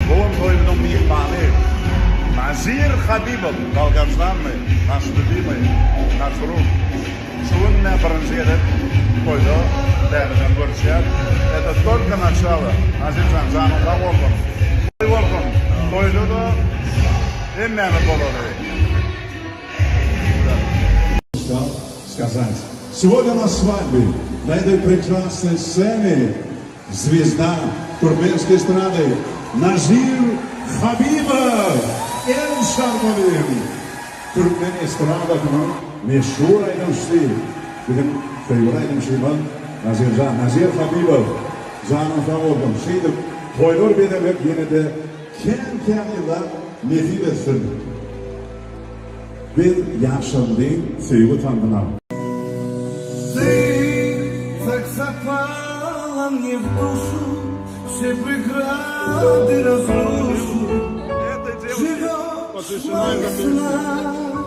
Вон to'yining mehmoni Nazir Habibov, Dolg'amzdanmi, nаш любимый, наш друг. Сегодня birinchi kelib to'yda baridan ko'rishyapti. Это только начало. Nazirjon, жаныңда bo'lsin. Bo'lsin. To'yda da hammani bo'ladi. Сказать. Сегодня на свадьбе, на этой прекрасной сцене, звезда туркменской эстрады Назир Habibov. En şarkılayım. Türkmen estradatının meşhur aydamıştı. Bugün feyvur aydamıştı ben. Nazir Habibov. Canım sağ oldum. Şeydi, toylar bedemek yine de ken yıllar nefil etsin. Bir yaşamdayım, feyvur tanrına. Ты так запала мне в душу, все преграды разрушу. Живешь моя сна.